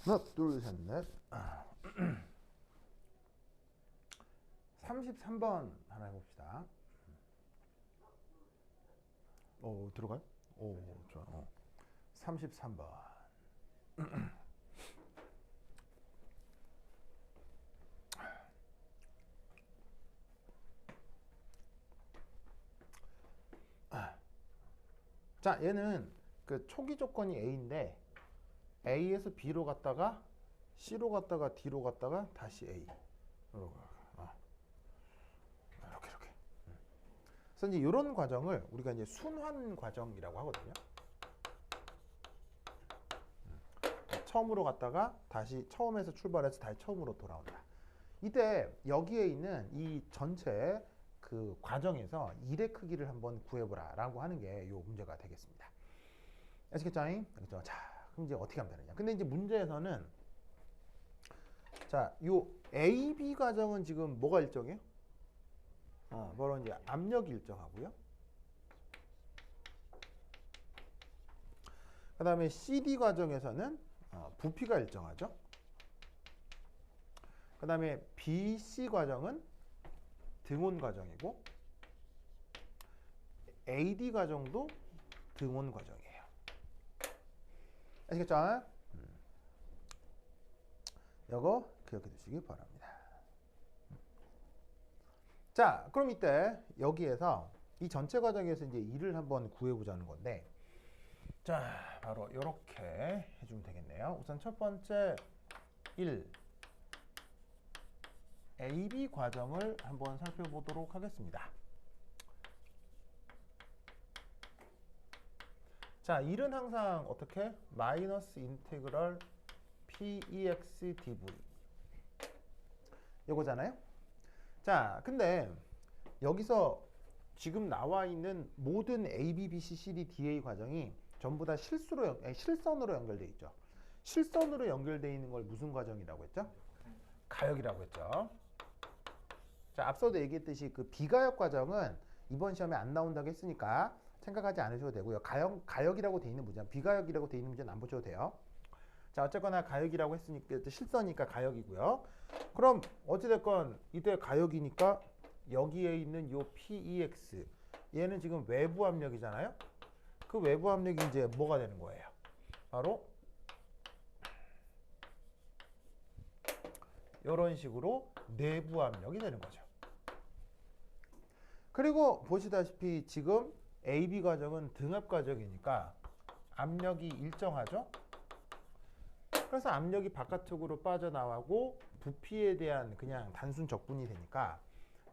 하나, 둘, 셋, 넷. 33번 하나 해봅시다. 들어가요? 좋아. 33번. 자, 얘는 그 초기 조건이 A인데 A에서 B로 갔다가 C로 갔다가 D로 갔다가 다시 A. 이렇게. 그래서 이제 이런 과정을 우리가 이제 순환 과정이라고 하거든요. 처음으로 갔다가 다시 처음에서 출발해서 다시 처음으로 돌아온다. 이때 여기에 있는 이 전체 그 과정에서 일의 크기를 한번 구해보라라고 하는 게 이 문제가 되겠습니다. 아시겠죠? 알겠죠? 자, 그럼 이제 어떻게 하면 되느냐? 근데 이제 문제에서는 자, 요 A, B 과정은 지금 뭐가 일정해요? 바로 이제 압력이 일정하고요. 그 다음에 CD 과정에서는 부피가 일정하죠. 그 다음에 BC 과정은 등온 과정이고 AD 과정도 등온 과정이에요. 아시겠죠? 이거 기억해 두시기 바랍니다. 자, 그럼 이때 여기에서 이 전체 과정에서 이제 일을 한번 구해보자는 건데, 자, 바로 이렇게 해주면 되겠네요. 우선 첫 번째 1 AB 과정을 한번 살펴보도록 하겠습니다. 자, 1은 항상 어떻게? 마이너스 인테그럴 PEX DV 이거잖아요. 자, 근데 여기서 지금 나와 있는 모든 A, B, B, C, C, D, D, A 과정이 전부 다 실선으로 연결되어 있죠. 실선으로 연결되어 있는 걸 무슨 과정이라고 했죠? 가역이라고 했죠. 자, 앞서도 얘기했듯이 그 비가역 과정은 이번 시험에 안 나온다고 했으니까 생각하지 않으셔도 되고요. 가역이라고 돼 있는 문제, 비가역이라고 돼 있는 문제는 안 보셔도 돼요. 자, 어쨌거나 가역이라고 했으니까 실선이니까 가역이고요. 그럼 어찌됐건 이때 가역이니까 여기에 있는 요 PEX 얘는 지금 외부 압력이잖아요. 그 외부 압력이 이제 뭐가 되는 거예요? 바로 이런 식으로 내부 압력이 되는 거죠. 그리고 보시다시피 지금 AB 과정은 등압 과정이니까 압력이 일정하죠. 그래서 압력이 바깥쪽으로 빠져나가고 부피에 대한 그냥 단순 적분이 되니까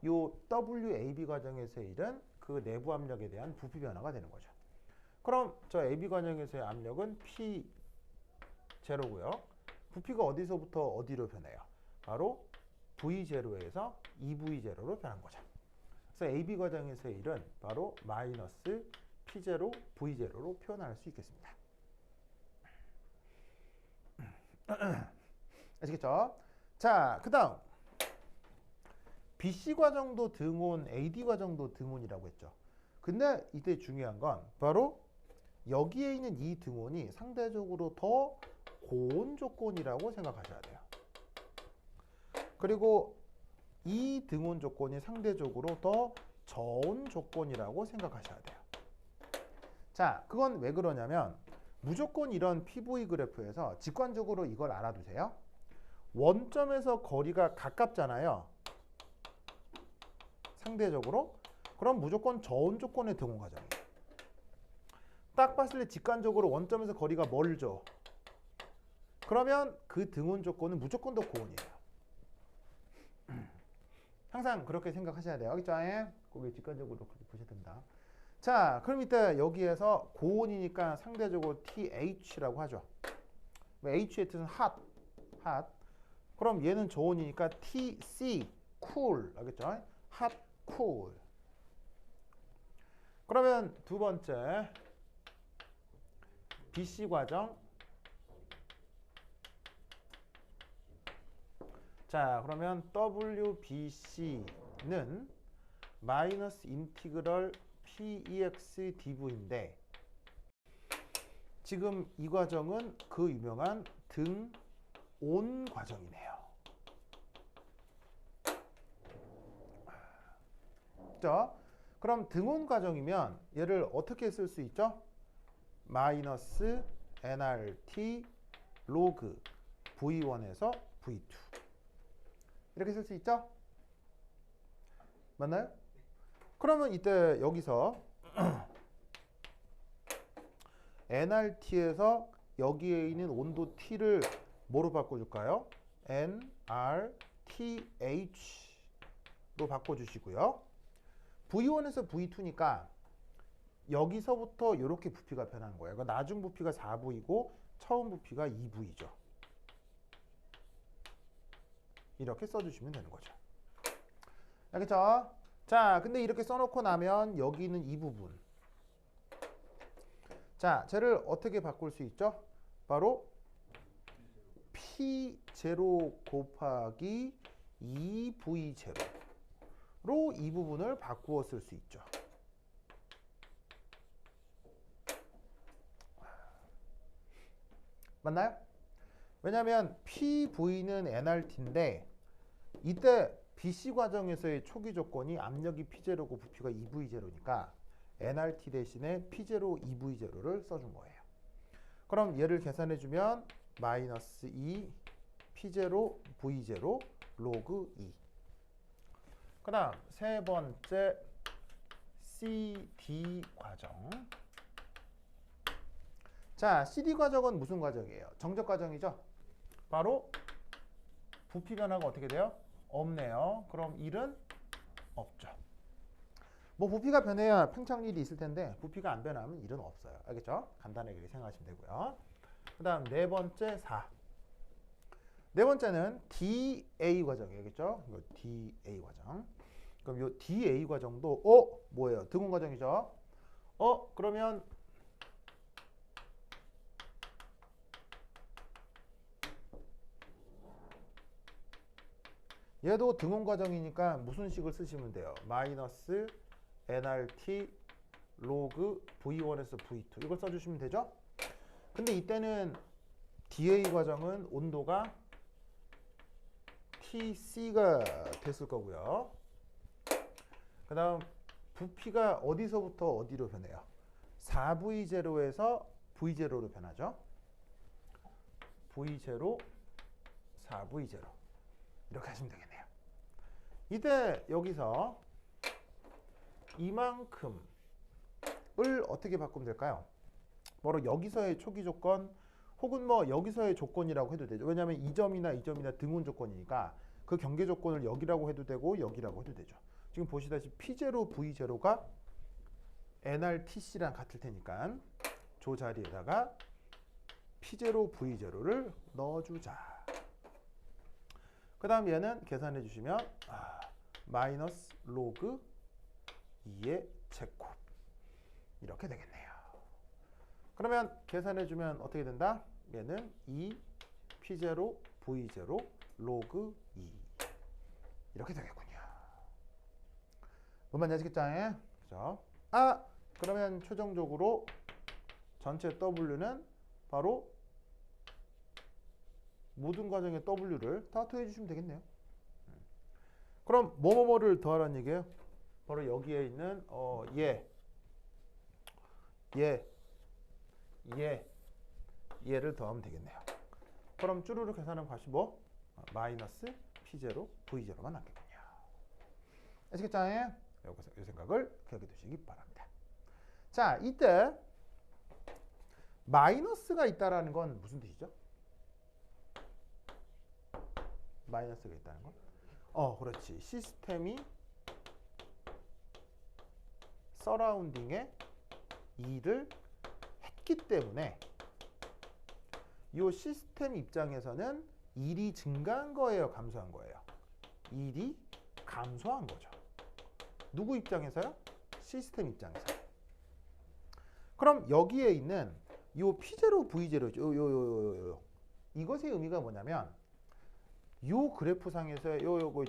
요 WAB 과정에서의 일은 그 내부 압력에 대한 부피 변화가 되는 거죠. 그럼 저 AB 과정에서의 압력은 P0고요. 부피가 어디서부터 어디로 변해요? 바로 V0에서 2V0로 변한 거죠. 그래서 AB 과정에서의 일은 바로 마이너스 P0, V0로 표현할 수 있겠습니다. 아시겠죠? 자, 그 다음 BC 과정도 등온, AD 과정도 등온이라고 했죠. 근데 이때 중요한 건 바로 여기에 있는 이 등온이 상대적으로 더 고온 조건이라고 생각하셔야 돼요. 그리고 이 등온 조건이 상대적으로 더 저온 조건이라고 생각하셔야 돼요. 자, 그건 왜 그러냐면 무조건 이런 PV 그래프에서 직관적으로 이걸 알아두세요. 원점에서 거리가 가깝잖아요. 상대적으로. 그럼 무조건 저온 조건의 등온 과정이에요. 딱 봤을 때 직관적으로 원점에서 거리가 멀죠. 그러면 그 등온 조건은 무조건 더 고온이에요. 항상 그렇게 생각하셔야 돼요. 알겠죠? 그게 직관적으로 그렇게 보셔야 된다. 자, 그럼 이때 여기에서 고온이니까 상대적으로 TH라고 하죠. H의 뜻은 hot. 그럼 얘는 저온이니까 TC, cool. 알겠죠? hot, cool. 그러면 두 번째 BC 과정. 자, 그러면 WBC는 마이너스 인티그럴 PEX DV인데 지금 이 과정은 그 유명한 등 온 과정이네요. 자, 그럼 등온 과정이면 얘를 어떻게 쓸 수 있죠? 마이너스 nRT 로그 V1에서 V2 이렇게 쓸 수 있죠? 맞나요? 그러면 이때 여기서 nRT에서 여기에 있는 온도 T를 뭐로 바꿔줄까요? nRTH로 바꿔주시고요. V1에서 V2니까 여기서부터 이렇게 부피가 변한 거예요. 그러니까 나중 부피가 4V고 처음 부피가 2V죠. 이렇게 써주시면 되는 거죠. 알겠죠? 자, 근데 이렇게 써놓고 나면 여기 있는 이 부분. 자, 쟤를 어떻게 바꿀 수 있죠? 바로 P0 곱하기 2V0로 이 부분을 바꾸어 쓸 수 있죠. 맞나요? 왜냐하면 PV는 nRT인데 이때 BC 과정에서의 초기 조건이 압력이 P0고 부피가 2V0니까 nRT 대신에 P0, 2V0를 써준 거예요. 그럼 얘를 계산해주면 마이너스 2 P0, V0 로그 2. 그 다음 세 번째 CD 과정. 자, CD 과정은 무슨 과정이에요? 정적 과정이죠? 바로 부피 변화가 어떻게 돼요? 없네요. 그럼 1은 없죠. 뭐 부피가 변해야 팽창률이 있을 텐데 부피가 안 변하면 1은 없어요. 알겠죠? 간단하게 생각하시면 되고요. 그 다음 네 번째 4. 네 번째는 DA 과정이겠죠? 이거 DA 과정. 그럼 이 DA 과정도 뭐예요? 등온 과정이죠? 그러면 얘도 등온 과정이니까 무슨 식을 쓰시면 돼요? 마이너스 nRT 로그 V1에서 V2 이걸 써주시면 되죠? 근데 이때는 DA 과정은 온도가 TC가 됐을 거고요. 그 다음 부피가 어디서부터 어디로 변해요? 4V0에서 V0로 변하죠. V0, 4V0 이렇게 하시면 되겠네요. 이때 여기서 이만큼을 어떻게 바꾸면 될까요? 바로 여기서의 초기 조건 혹은 뭐 여기서의 조건이라고 해도 되죠. 왜냐하면 이 점이나 이 점이나 등온 조건이니까 그 경계 조건을 여기라고 해도 되고 여기라고 해도 되죠. 지금 보시다시피 P0, V0가 nRTC랑 같을 테니까 저 자리에다가 P0, V0를 넣어주자. 그 다음 얘는 계산해 주시면 마이너스 로그 2의 제곱 이렇게 되겠네요. 그러면 계산해 주면 어떻게 된다? 얘는 2 P0 V0 로그 2 이렇게 되겠군요. 뭔 말인지 아시겠죠? 그죠? 그러면 최종적으로 전체 W는 바로 모든 과정의 W를 다 더해 주시면 되겠네요. 그럼 뭐뭐뭐를 더하라는 얘기예요? 바로 여기에 있는 얘를 더하면 되겠네요. 그럼 쭈루루 계산하면 다시 마이너스 P0, V0가 남겠군요. 아시겠죠? 이 생각을 기억해 두시기 바랍니다. 자, 이때 마이너스가 있다라는 건 무슨 뜻이죠? 마이너스가 있다는 건? 그렇지. 시스템이 서라운딩에 일을 했기 때문에 이 시스템 입장에서는 일이 증가한 거예요, 감소한 거예요? 일이 감소한 거죠. 누구 입장에서요? 시스템 입장에서. 그럼 여기에 있는 이 P0, V0죠. 이것의 의미가 뭐냐면 이 그래프상에서 요거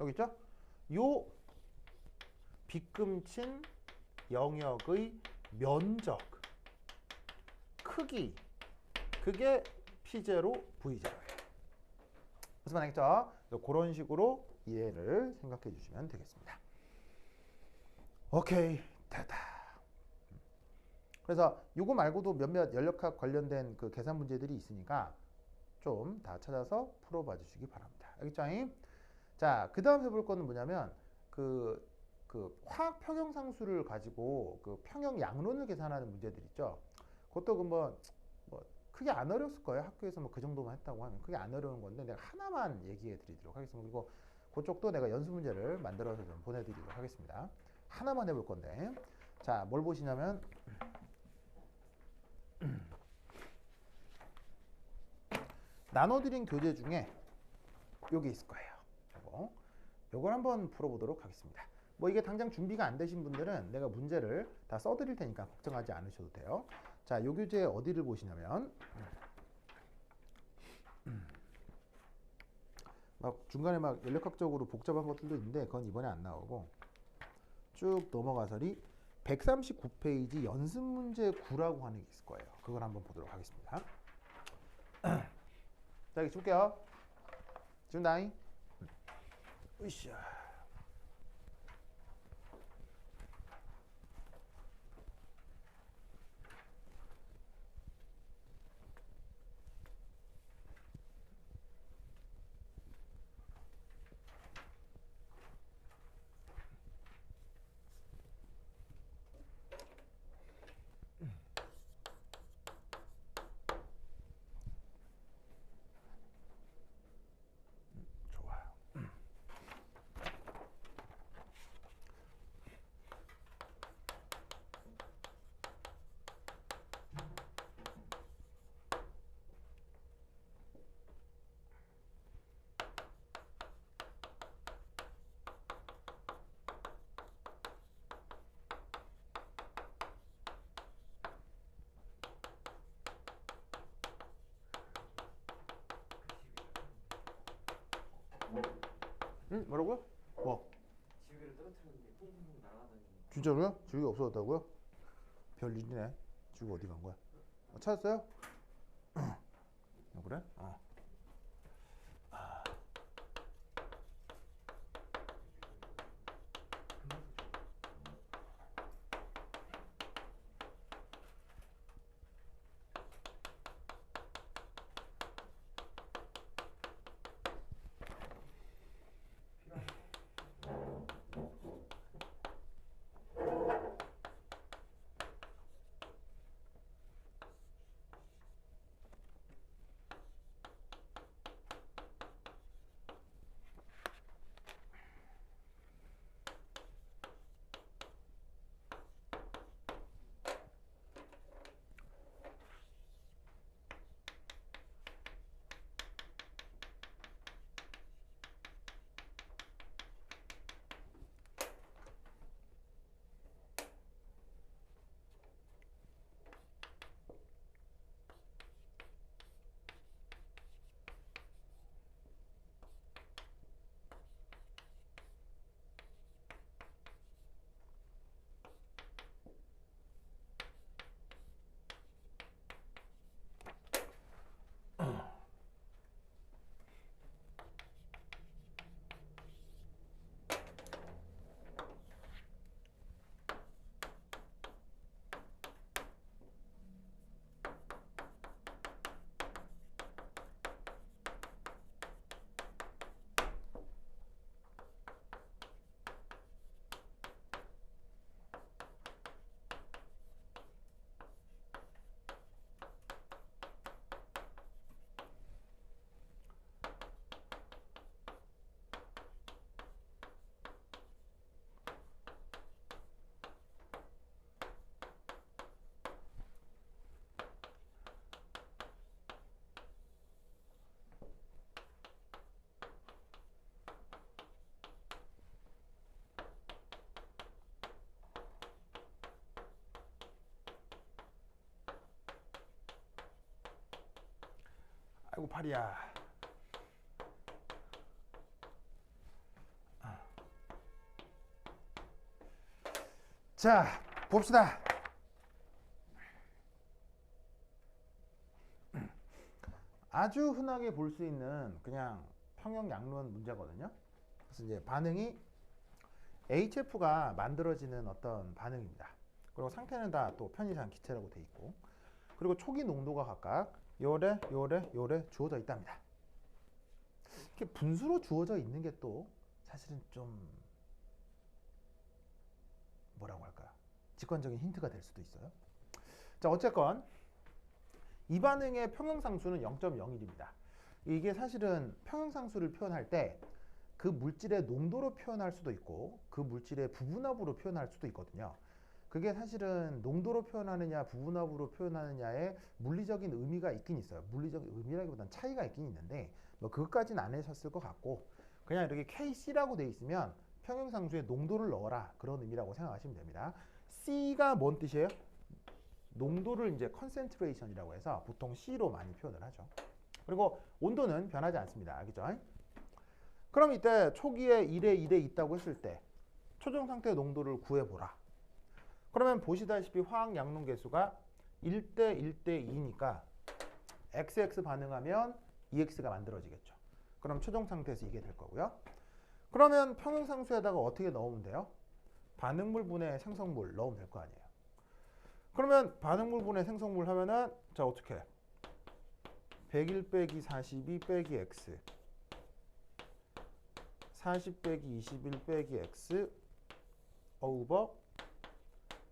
여기 있죠? 요 빗금친 영역의 면적, 크기, 그게 P0, V0예요. 무슨 말이겠죠? 그런 식으로 이해를 생각해 주시면 되겠습니다. 오케이, 됐다. 그래서 이거 말고도 몇몇 연력학 관련된 그 계산 문제들이 있으니까 좀 다 찾아서 풀어봐 주시기 바랍니다. 알겠죠? 자, 그 다음 해볼 거는 뭐냐면 그 화학 평형상수를 가지고 그 평형 양론을 계산하는 문제들 있죠. 그것도 뭐 크게 안 어려웠을 거예요. 학교에서 뭐 그 정도만 했다고 하면 크게 안 어려운 건데 내가 하나만 얘기해 드리도록 하겠습니다. 그리고 그쪽도 내가 연습 문제를 만들어서 좀 보내드리도록 하겠습니다. 하나만 해볼 건데, 자, 뭘 보시냐면 나눠드린 교재 중에 요게 있을 거예요. 요걸 한번 풀어보도록 하겠습니다. 뭐 이게 당장 준비가 안 되신 분들은 내가 문제를 다 써드릴 테니까 걱정하지 않으셔도 돼요. 자, 요 교재 어디를 보시냐면 막 중간에 막 연력학적으로 복잡한 것들도 있는데 그건 이번에 안 나오고 쭉 넘어가서리 139페이지 연습 문제 9라고 하는 게 있을 거예요. 그걸 한번 보도록 하겠습니다. 자, 여기 줄게요. 지금 나이. 으쌰. 응? 뭐라고요? 뭐? 지우개를 떨어뜨렸는데 퐁퐁 날아가더니. 진짜로요? 지우개 없어졌다고요? 별일이네. 지우개 어디 간 거야? 찾았어요? 그래? 아이고 팔이야. 자, 봅시다. 아주 흔하게 볼 수 있는 그냥 평형양론 문제거든요. 그래서 이제 반응이 HF가 만들어지는 어떤 반응입니다. 그리고 상태는 다 또 편의상 기체라고 돼 있고, 그리고 초기 농도가 각각 요래 주어져 있답니다. 이렇게 분수로 주어져 있는 게 또 사실은 좀 뭐라고 할까요? 직관적인 힌트가 될 수도 있어요. 자, 어쨌건 이 반응의 평형상수는 0.01입니다. 이게 사실은 평형상수를 표현할 때 그 물질의 농도로 표현할 수도 있고 그 물질의 부분합으로 표현할 수도 있거든요. 그게 사실은 농도로 표현하느냐 부분합으로 표현하느냐에 물리적인 의미가 있긴 있어요. 물리적인 의미라기보다는 차이가 있긴 있는데 뭐 그것까지는 안 하셨을 것 같고, 그냥 이렇게 KC라고 돼 있으면 평형상수에 농도를 넣어라, 그런 의미라고 생각하시면 됩니다. C가 뭔 뜻이에요? 농도를 이제 concentration이라고 해서 보통 C로 많이 표현을 하죠. 그리고 온도는 변하지 않습니다. 알겠죠? 그럼 이때 초기에 1에 1에 있다고 했을 때 초정 상태의 농도를 구해보라. 그러면 보시다시피 화학 양론 계수가 1대 1대 2니까 XX 반응하면 EX가 만들어지겠죠. 그럼 초정 상태에서 이게 될 거고요. 그러면 평형상수에다가 어떻게 넣으면 돼요? 반응물 분해 생성물 넣으면 될 거 아니에요. 그러면 반응물 분해 생성물 하면은 자 어떻게 101 빼기 42 빼기 X 40 빼기 21 빼기 X 오버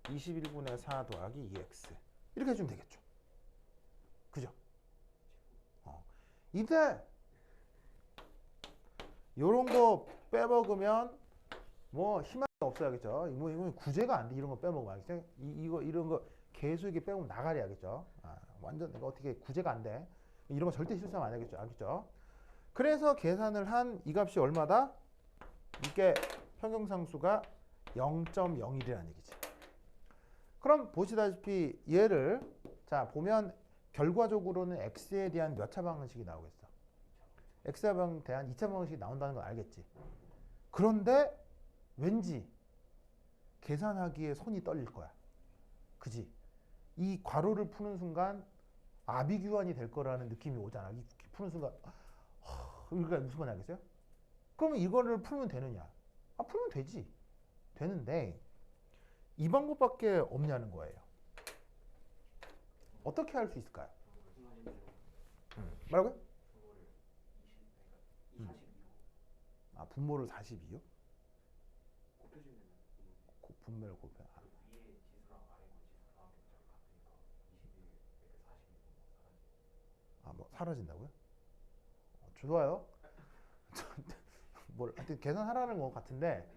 21분의 4 더하기 2X 이렇게 해주면 되겠죠. 그죠? 이때 요런 거 빼먹으면 뭐 희망이 없어야겠죠. 이거 구제가 안 돼. 이런 거 빼먹으면 알겠죠? 이런 거 계속 이렇게 빼먹으면 나가리 하겠죠. 완전 이거 어떻게 구제가 안 돼. 이런 거 절대 실수하면 안 되겠죠. 알겠죠? 그래서 계산을 한 이 값이 얼마다? 이게 평형상수가 0.01이라는 얘기지. 그럼 보시다시피 얘를 자 보면 결과적으로는 x에 대한 몇 차 방정식이 나오겠어? x에 대한 2차 방정식이 나온다는 걸 알겠지. 그런데 왠지 계산하기에 손이 떨릴 거야. 그지? 이 괄호를 푸는 순간 아비규환이 될 거라는 느낌이 오잖아. 이 푸는 순간 그러니까 무슨 말인지 알겠어요? 그러면 이거를 풀면 되느냐? 풀면 되지. 되는데 이 방법밖에 없냐는 거예요. 어떻게 할 수 있을까요? 뭐라고요? 분모를 42요? 분모를 곱해. 뭐 사라진다고요? 좋아요. 뭘 하여튼 계산하라는 것 같은데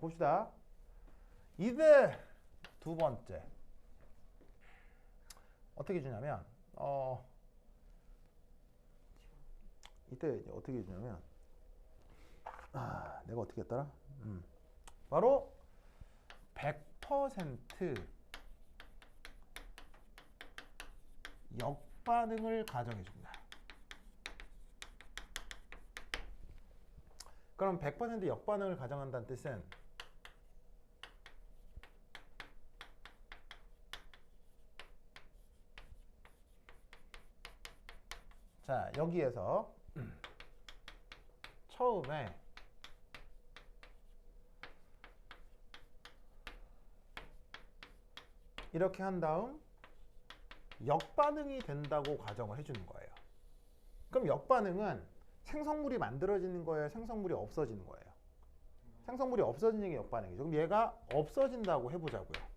봅시다. 이대 두 번째 어떻게 주냐면 이때 어떻게 주냐면 내가 어떻게 했더라? 바로 100% 역반응을 가정해 줍니다. 그럼 100% 역반응을 가정한다는 뜻은 자 여기에서 처음에 이렇게 한 다음 역반응이 된다고 가정을 해주는 거예요. 그럼 역반응은 생성물이 만들어지는 거예요? 생성물이 없어지는 거예요? 생성물이 없어지는 게 역반응이죠. 그럼 얘가 없어진다고 해보자고요.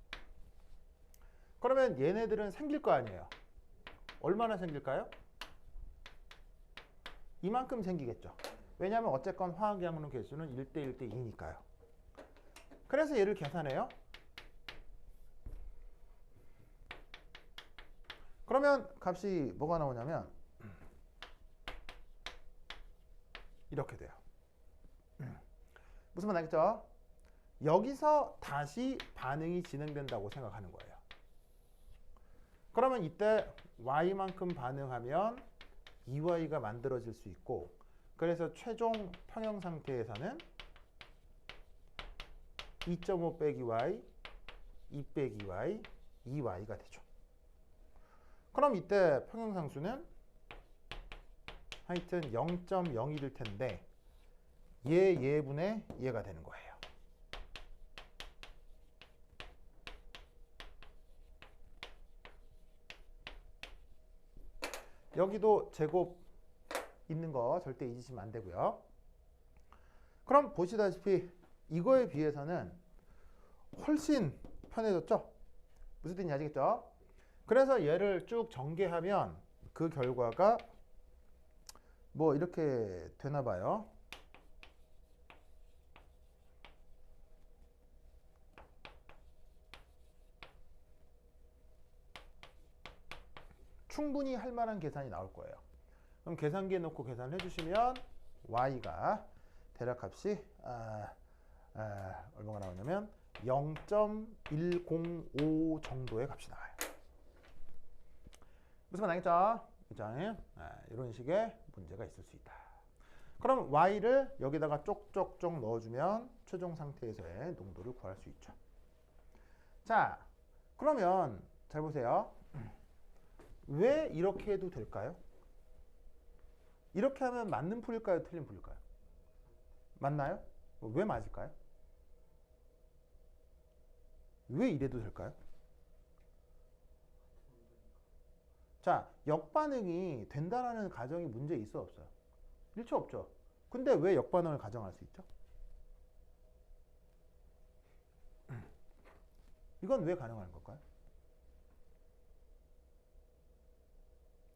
그러면 얘네들은 생길 거 아니에요? 얼마나 생길까요? 이만큼 생기겠죠. 왜냐하면 어쨌건 화학양론 개수는 1대 1대 2니까요. 그래서 얘를 계산해요. 그러면 값이 뭐가 나오냐면 이렇게 돼요. 무슨 말 알겠죠? 여기서 다시 반응이 진행된다고 생각하는 거예요. 그러면 이때 y만큼 반응하면 2y가 만들어질 수 있고, 그래서 최종 평형 상태에서는 2.5 빼기 y 2 빼기 y 2y가 되죠. 그럼 이때 평형상수는 하여튼 0.01일 텐데 얘분의 얘가 되는 거예요. 여기도 제곱 있는 거 절대 잊으시면 안 되고요. 그럼 보시다시피 이거에 비해서는 훨씬 편해졌죠? 무슨 뜻인지 아시겠죠? 그래서 얘를 쭉 전개하면 그 결과가 뭐 이렇게 되나 봐요. 충분히 할 만한 계산이 나올 거예요. 그럼 계산기에 넣고 계산을 해주시면 y가 대략값이 얼마가 나오냐면 0.105 정도의 값이 나와요. 무슨 말 알겠죠? 그죠? 이런 식의 문제가 있을 수 있다. 그럼 y를 여기다가 쪽쪽쪽 넣어주면 최종 상태에서의 농도를 구할 수 있죠. 자, 그러면 잘 보세요. 왜 이렇게 해도 될까요? 이렇게 하면 맞는 풀일까요? 틀린 풀일까요? 맞나요? 왜 맞을까요? 왜 이래도 될까요? 자, 역반응이 된다라는 가정이 문제 있어 없어요? 일체 없죠. 근데 왜 역반응을 가정할 수 있죠? 이건 왜 가능한 걸까요?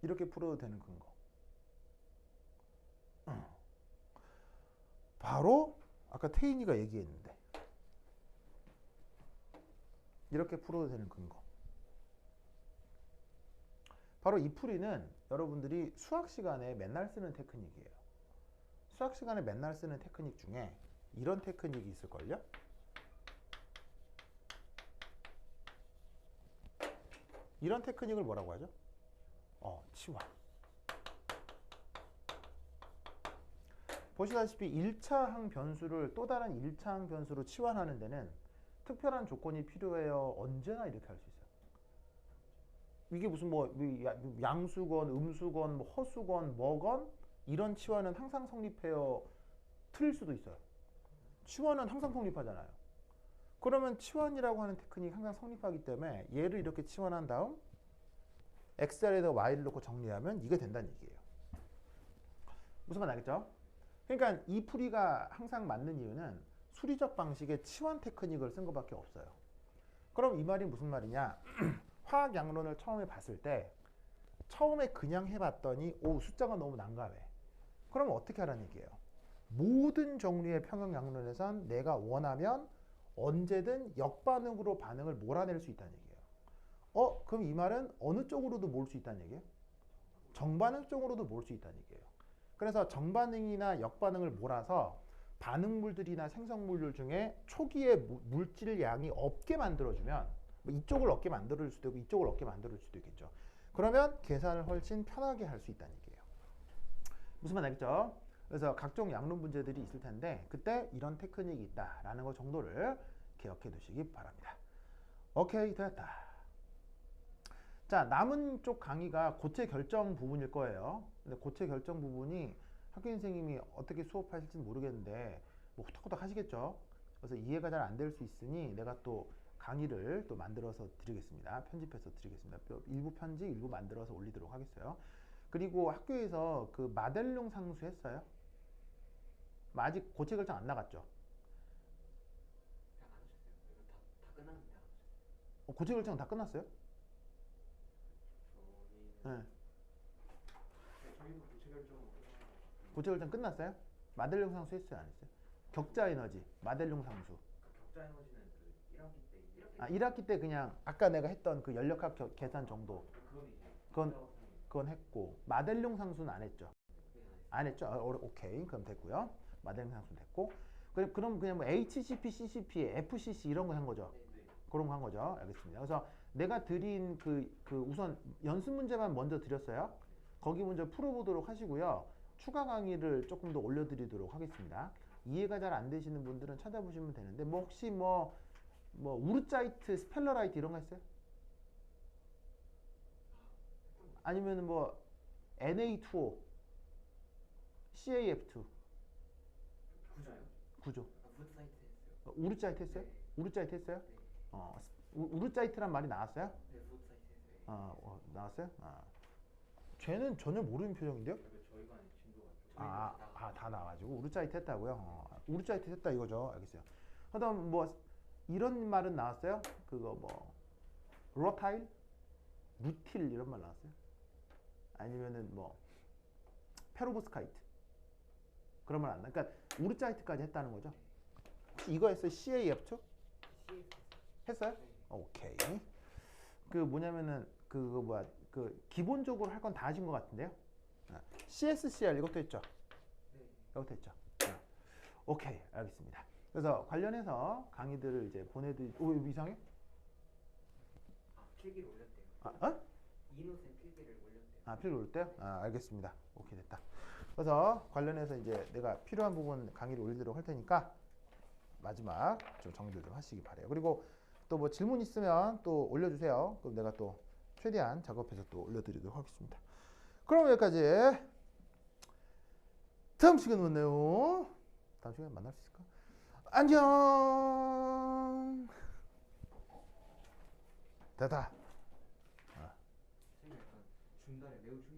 이렇게 풀어도 되는 근거. 바로 아까 태인이가 얘기했는데 이렇게 풀어도 되는 근거. 바로 이 풀이는 여러분들이 수학 시간에 맨날 쓰는 테크닉이에요. 수학 시간에 맨날 쓰는 테크닉 중에 이런 테크닉이 있을걸요? 이런 테크닉을 뭐라고 하죠? 치환. 보시다시피 1차항 변수를 또 다른 1차항 변수로 치환하는 데는 특별한 조건이 필요해요. 언제나 이렇게 할 수 있어요. 이게 무슨 뭐 양수건, 음수건, 뭐 허수건, 뭐건 이런 치환은 항상 성립해요. 틀릴 수도 있어요. 치환은 항상 성립하잖아요. 그러면 치환이라고 하는 테크닉이 항상 성립하기 때문에 얘를 이렇게 치환한 다음 x자리에다 y를 놓고 정리하면 이게 된다는 얘기예요. 무슨 말 알겠죠? 그러니까 이 풀이가 항상 맞는 이유는 수리적 방식의 치환 테크닉을 쓴 것밖에 없어요. 그럼 이 말이 무슨 말이냐? 화학 양론을 처음에 봤을 때 처음에 그냥 해봤더니 숫자가 너무 난감해. 그럼 어떻게 하라는 얘기예요? 모든 종류의 평형 양론에선 내가 원하면 언제든 역반응으로 반응을 몰아낼 수 있다는 얘기예요. 그럼 이 말은 어느 쪽으로도 몰 수 있다는 얘기예요? 정반응 쪽으로도 몰 수 있다는 얘기예요. 그래서 정반응이나 역반응을 몰아서 반응물들이나 생성물들 중에 초기에 물질 양이 없게 만들어주면 뭐 이쪽을 없게 만들 수도 있고 이쪽을 없게 만들 수도 있겠죠. 그러면 계산을 훨씬 편하게 할 수 있다는 얘기예요. 무슨 말 알겠죠? 그래서 각종 양론 문제들이 있을 텐데 그때 이런 테크닉이 있다라는 것 정도를 기억해 두시기 바랍니다. 오케이, 됐다. 자, 남은 쪽 강의가 고체 결정 부분일 거예요. 근데 고체 결정 부분이 학교 선생님이 어떻게 수업하실지 모르겠는데 뭐 후딱후딱 하시겠죠. 그래서 이해가 잘 안 될 수 있으니 내가 또 강의를 또 만들어서 드리겠습니다. 편집해서 드리겠습니다. 일부 편집, 일부 만들어서 올리도록 하겠어요. 그리고 학교에서 그 마델룡 상수 했어요? 아직 고체 결정 안 나갔죠? 다 끝났는데. 고체 결정 다 끝났어요? 네. 저희는 고체 결정 고체 결정 끝났어요? 마델룡 상수 했어요? 안 했어요? 격자 에너지, 마델룡 상수. 격자 에너지는 그 1학기 때 1학기 때 그냥 아까 내가 했던 그 연력학 계산 정도. 그건 그건 했고 마델룡 상수는 안 했죠? 안 했죠? 오케이, 그럼 됐고요. 마델룡 상수는 됐고. 그럼 그냥 뭐 HCP, CCP, FCC 이런 거 한 거죠? 그런 거 한 거죠? 알겠습니다. 그래서 내가 드린 그 우선 연습 문제만 먼저 드렸어요. 거기 문제 풀어보도록 하시고요. 추가 강의를 조금 더 올려드리도록 하겠습니다. 이해가 잘 안 되시는 분들은 찾아보시면 되는데 뭐 혹시 뭐 뭐 우르짜이트, 스펠러라이트 이런 거 했어요? 아니면 뭐 Na2O, CAF2 구자요? 구조. 굿 사이트 했어요. 우르짜이트 했어요? 네. 우르짜이트 했어요? 네. 우르짜이트란 말이 나왔어요? 네, 굿 사이트 했어요. 나왔어요? 쟤는 전혀 모르는 표정인데요? 저희가 아닌 진도가 저희가 다 나와가지고 우르짜이트 했다고요? 우르짜이트 했다 이거죠? 알겠어요. 그다음 뭐 이런 말은 나왔어요? 그거 뭐 로타일, 루틸 이런 말 나왔어요? 아니면은 뭐 페로브스카이트 그런 말 안 나? 그러니까 우르짜이트까지 했다는 거죠? 혹시 이거 했어요? CAF2 CF 했어요? 네. 오케이. 그 뭐냐면은 그거 뭐야 그 기본적으로 할 건 다 하신 것 같은데요? CSCR 이것도 했죠? 네. 이것도 했죠? 오케이 알겠습니다. 그래서 관련해서 강의들을 이제 보내드리. 왜 이상해? 필기를 올렸대요. 이노센 필기를 올렸대요. 필요 올 때요? 알겠습니다. 오케이 됐다. 그래서 관련해서 이제 내가 필요한 부분 강의를 올리도록 할 테니까 마지막 좀 정리를 좀 하시기 바래요. 그리고 또 뭐 질문 있으면 또 올려주세요. 그럼 내가 또 최대한 작업해서 또 올려드리도록 하겠습니다. 그럼 여기까지. 다음 시간에 만나요. 다음 시간에 만날 수 있을까? 안녕. 됐다. 선생님 약간 중간에 매우 충실